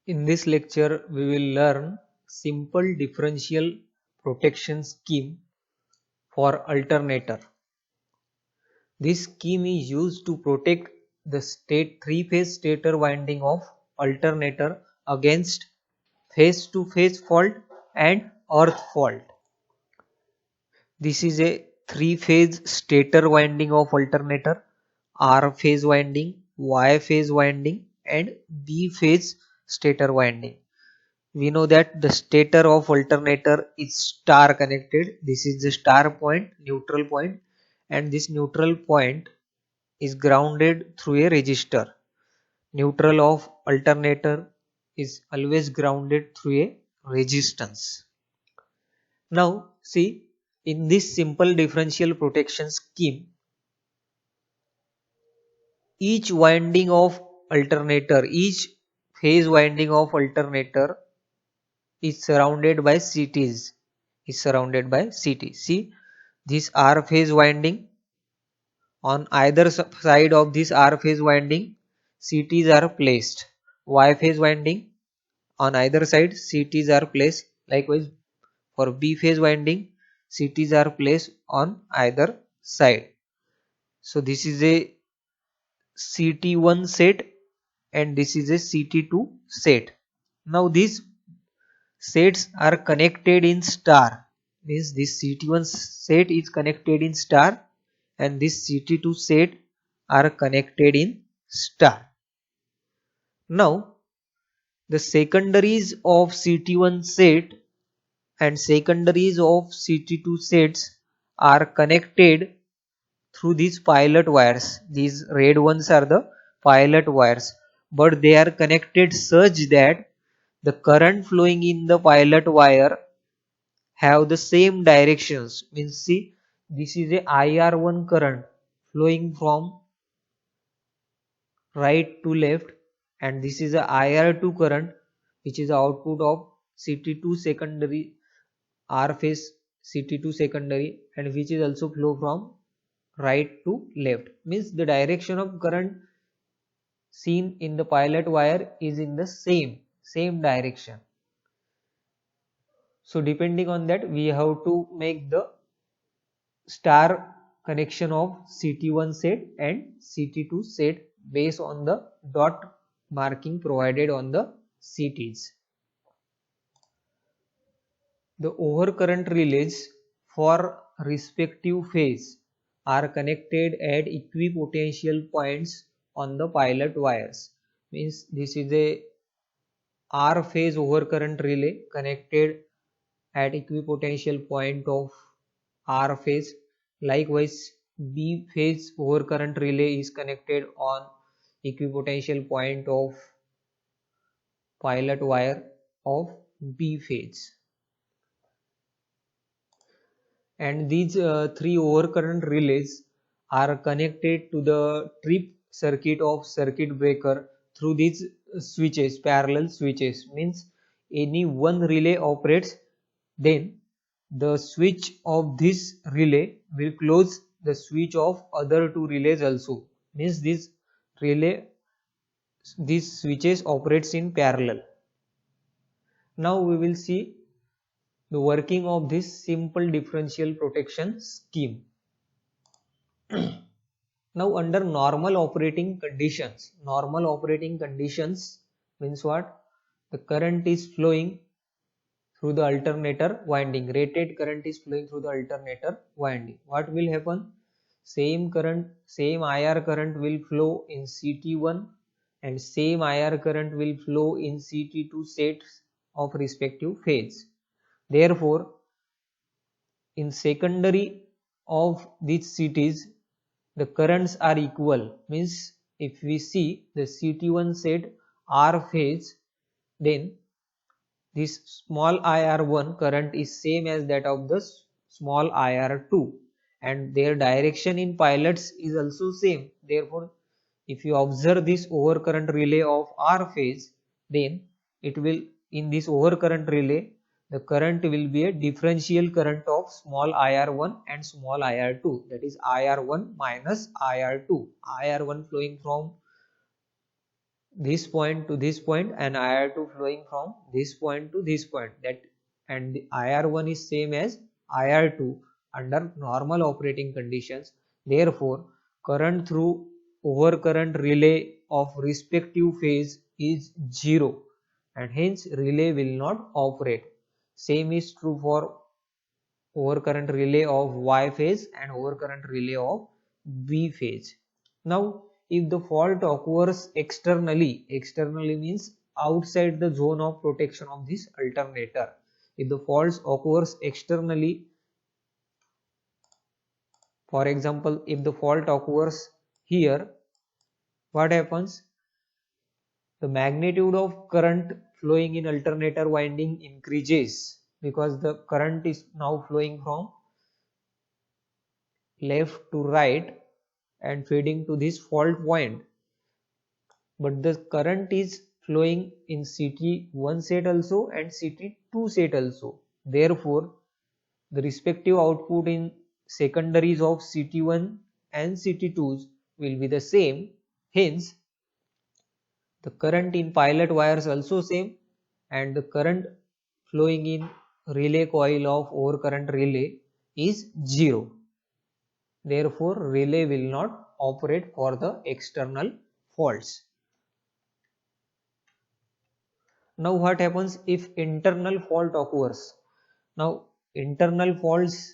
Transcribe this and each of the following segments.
In this lecture, we will learn simple differential protection scheme for alternator. This scheme is used to protect the three-phase stator winding of alternator against phase-to-phase fault and earth fault. This is a three-phase stator winding of alternator, R phase winding, Y phase winding and B phase stator winding. We know that the stator of alternator is star connected. This is the star point, neutral point, and this neutral point is grounded through a resistor. Neutral of alternator is always grounded through a resistance. Now see, in this simple differential protection scheme, each winding of alternator, each phase winding of alternator is surrounded by CTs. See, this R phase winding, on either side of this R phase winding CTs are placed. Y phase winding, on either side CTs are placed. Likewise for B phase winding CTs are placed on either side. So this is a CT1 set and this is a CT2 set. Now these sets are connected in star, means this CT1 set is connected in star and this CT2 set are connected in star. Now the secondaries of CT1 set and secondaries of CT2 sets are connected through these pilot wires. These red ones are the pilot wires, but they are connected such that the current flowing in the pilot wire have the same directions. Means see, this is a IR1 current flowing from right to left and this is a IR2 current which is the output of CT2 secondary, R phase CT2 secondary, and which is also flow from right to left. Means the direction of current seen in the pilot wire is in the same direction. So depending on that we have to make the star connection of CT1 set and CT2 set based on the dot marking provided on the CTs. The overcurrent relays for respective phase are connected at equipotential points on the pilot wires. Means this is a R phase overcurrent relay connected at equipotential point of R phase. Likewise B phase overcurrent relay is connected on equipotential point of pilot wire of B phase. And these three overcurrent relays are connected to the trip circuit of circuit breaker through these switches, parallel switches. Means any one relay operates, then the switch of this relay will close the switch of other two relays also. Means this relay, these switches operates in parallel. Now we will see the working of this simple differential protection scheme. Now under normal operating conditions means what? The current is flowing through the alternator winding, rated current is flowing through the alternator winding. What will happen? Same current, same IR current will flow in CT1 and same IR current will flow in CT2 sets of respective phase. Therefore in secondary of these CTs the currents are equal. Means if we see the CT1 set R phase, then this small IR1 current is same as that of the small IR2 and their direction in pilots is also same. Therefore if you observe this overcurrent relay of R phase, then it will, in this overcurrent relay the current will be a differential current of small IR1 and small IR2, that is IR1 minus IR2. IR1 flowing from this point to this point and IR2 flowing from this point to this point, that and the IR1 is same as IR2 under normal operating conditions. Therefore, current through overcurrent relay of respective phase is 0 and hence relay will not operate. Same is true for overcurrent relay of Y phase and overcurrent relay of B phase. Now, if the fault occurs externally means outside the zone of protection of this alternator. If the fault occurs externally, for example, if the fault occurs here, what happens? The magnitude of current flowing in alternator winding increases because the current is now flowing from left to right and feeding to this fault point, but the current is flowing in CT1 set also and CT2 set also. Therefore, the respective output in secondaries of CT1 and CT2s will be the same. Hence, the current in pilot wires also same, and the current flowing in relay coil of overcurrent relay is 0. Therefore, relay will not operate for the external faults. Now what happens if internal fault occurs? Now internal faults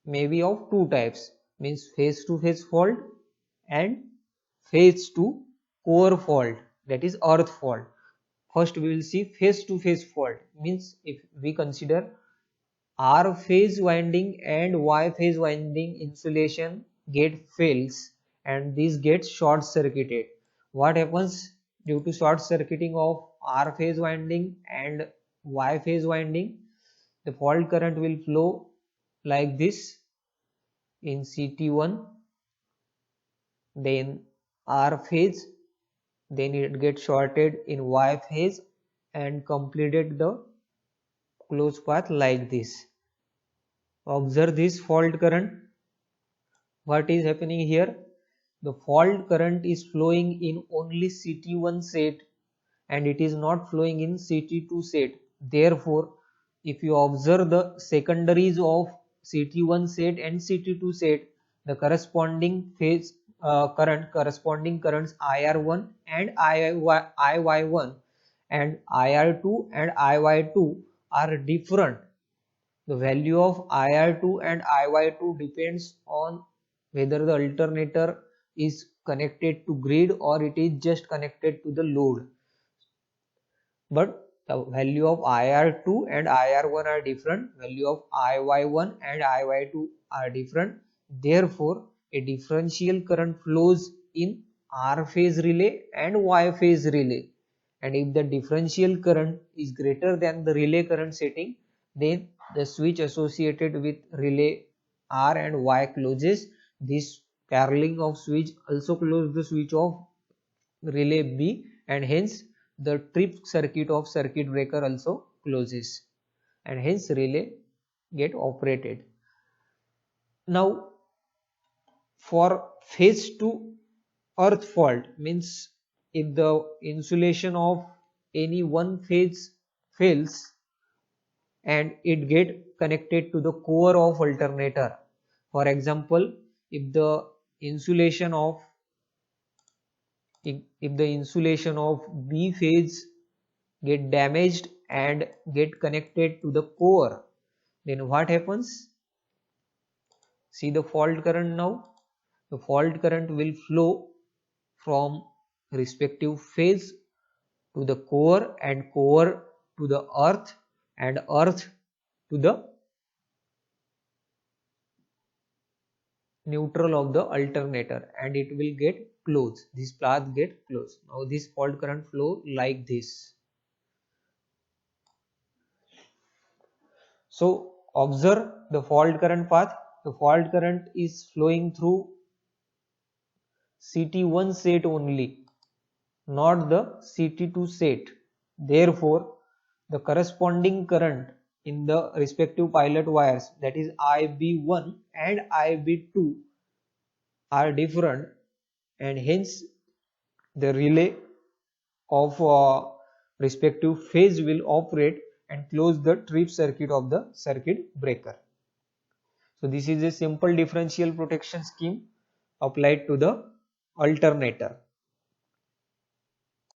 may be of two types, means phase to phase fault and phase to core fault, that is earth fault. First we will see phase to phase fault, means if we consider R phase winding and Y phase winding insulation get fails and this gets short circuited. What happens due to short circuiting of R phase winding and Y phase winding? The fault current will flow like this in CT1, then R phase, then it gets shorted in Y phase and completed the closed path like this. Observe this fault current. What is happening here? The fault current is flowing in only CT1 set and it is not flowing in CT2 set. Therefore, if you observe the secondaries of CT1 set and CT2 set, the corresponding phase corresponding currents IR1 and IY1 and IR2 and IY2 are different. The value of IR2 and IY2 depends on whether the alternator is connected to grid or it is just connected to the load. But the value of IR2 and IR1 are different, value of IY1 and IY2 are different. Therefore, a differential current flows in R phase relay and Y phase relay. And if the differential current is greater than the relay current setting, then the switch associated with relay R and Y closes. This caroling of switch also closes the switch of relay B and hence the trip circuit of circuit breaker also closes and hence relay get operated. Now for phase to earth fault, means if the insulation of any one phase fails and it get connected to the core of alternator. For example, if the insulation of if the insulation of B phase get damaged and get connected to the core, then what happens? See the fault current now. The fault current will flow from respective phase to the core and core to the earth and earth to the neutral of the alternator and it will get closed. This path get closed. Now this fault current flow like this. So observe the fault current path. The fault current is flowing through CT1 set only, not the CT2 set. Therefore, the corresponding current in the respective pilot wires, that is IB1 and IB2, are different and hence the relay of respective phase will operate and close the trip circuit of the circuit breaker. So this is a simple differential protection scheme applied to the alternator.